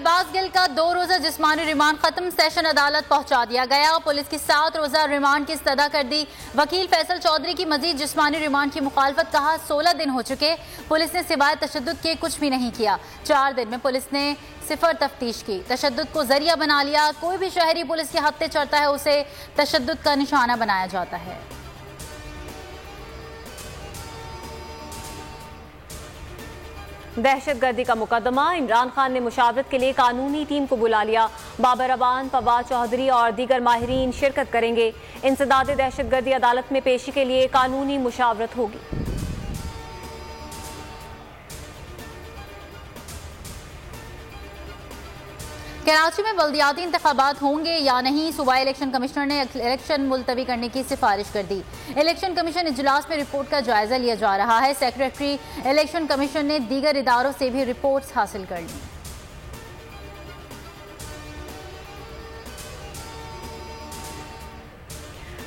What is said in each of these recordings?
शहबाज गिल का 2 रोजा जिस्मानी रिमांड खत्म, सेशन अदालत पहुंचा दिया गया। पुलिस की 7 रोजा रिमांड की इस्तदा कर दी। वकील फैसल चौधरी की मजीद जिस्मानी रिमांड की मुखालफत, कहा 16 दिन हो चुके, पुलिस ने सिवाय तशद्दुद के कुछ भी नहीं किया। 4 दिन में पुलिस ने सिफर तफ्तीश की, तशद्दुद को जरिया बना लिया। कोई भी शहरी पुलिस के हत्थे चढ़ता है उसे तशद्दुद का निशाना बनाया जाता है। दहशतगर्दी का मुकदमा, इमरान खान ने मुशावरत के लिए कानूनी टीम को बुला लिया। बाबर अबान, फवाद चौधरी और दीगर माहिरीन शिरकत करेंगे। इंसदाद दहशतगर्दी अदालत में पेशी के लिए कानूनी मुशावरत होगी। कराची में बल्दियाती इंतखाबात होंगे या नहीं, सूबाई इलेक्शन कमिश्नर ने इलेक्शन मुलतवी करने की सिफारिश कर दी। इलेक्शन कमीशन इजलास में रिपोर्ट का जायजा लिया जा रहा है। सेक्रेटरी इलेक्शन कमीशन ने दीगर इदारों से भी रिपोर्ट्स हासिल कर ली।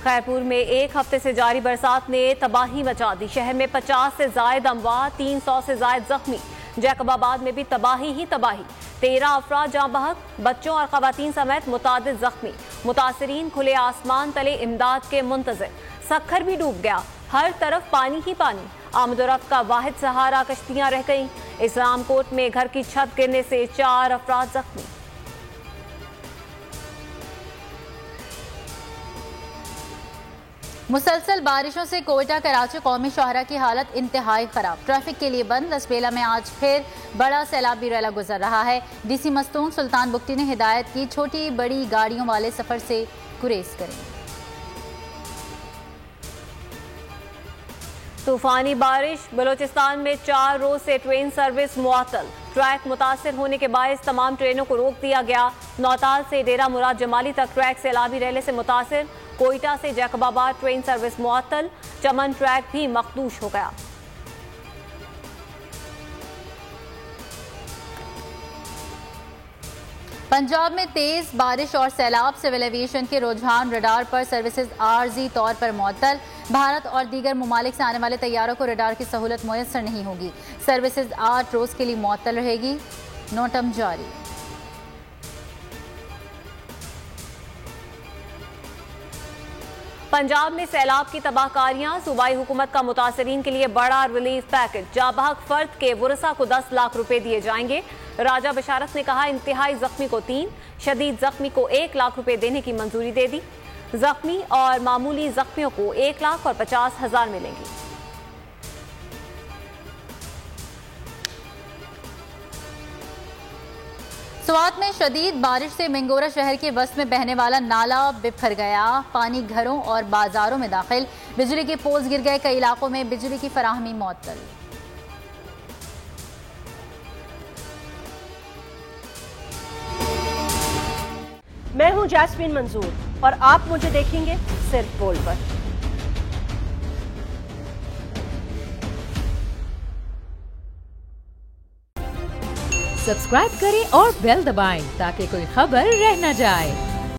खैरपुर में एक हफ्ते से जारी बरसात ने तबाही मचा दी। शहर में 50 से जायद अमवात, 300 से जायद जख्मी। जैकबाबाद में भी तबाही ही तबाही, 13 अफराद जाँ बहक, बच्चों और खवातीन समेत मुतादिद जख्मी। मुतासरीन खुले आसमान तले इमदाद के मुंतज़िर। सखर भी डूब गया, हर तरफ पानी ही पानी। आमदोरफ्त का वाहिद सहारा कश्तियां रह गईं। इस्लामकोट में घर की छत गिरने से 4 अफराद जख्मी। मुसलसल बारिशों से कोयटा कराची कौमी शाहरा की हालत इंतहाई खराब। ट्रैफिक के लिए बंद। लसबेला में आज फिर बड़ा सैलाबी रैला गुजर रहा है। डीसी मस्तूम सुल्तान बुख्ती ने हिदायत की, छोटी बड़ी गाड़ियों वाले सफर से गुरेज करें। तूफानी बारिश, बलोचिस्तान में 4 रोज से ट्रेन सर्विस मुअत्तल। ट्रैक मुतासिर होने के बायस तमाम ट्रेनों को रोक दिया गया। नौताल से डेरा मुराद जमाली तक ट्रैक सैलाबी रैले से मुतासिर। कोयटा से जैकबाबाद ट्रेन सर्विस मुअत्तल। चमन ट्रैक भी मखदूश हो गया। पंजाब में तेज बारिश और सैलाब, सिविल एविएशन के रुझान रडार पर सर्विसेज आर्जी तौर पर मुअत्तल। भारत और दीगर ममालिक से आने वाले तैयारों को रडार की सहूलत मुयस्सर नहीं होगी। सर्विसेज 8 रोज के लिए मुअत्तल रहेगी। नोटम जारी। पंजाब में सैलाब की तबाहकारियां, सूबाई हुकूमत का मुतासरीन के लिए बड़ा रिलीफ पैकेज। जाबहक फर्द के वुरसा को 10 लाख रुपए दिए जाएंगे। राजा बशारत ने कहा, इंतहाई जख्मी को 3, शदीद जख्मी को 1 लाख रुपए देने की मंजूरी दे दी। जख्मी और मामूली जख्मियों को 1 लाख और 50,000 मिलेंगी। स्वात में शदीद बारिश से मिंगोरा शहर के वस्त में बहने वाला नाला बिखर गया। पानी घरों और बाजारों में दाखिल। बिजली के पोल्स गिर गए। कई इलाकों में बिजली की फराहमी मुअत्तल। मैं हूं जैस्मीन मंजूर और आप मुझे देखेंगे सिर्फ बोल पर। सब्सक्राइब करें और बेल दबाएं ताकि कोई खबर रह न जाए।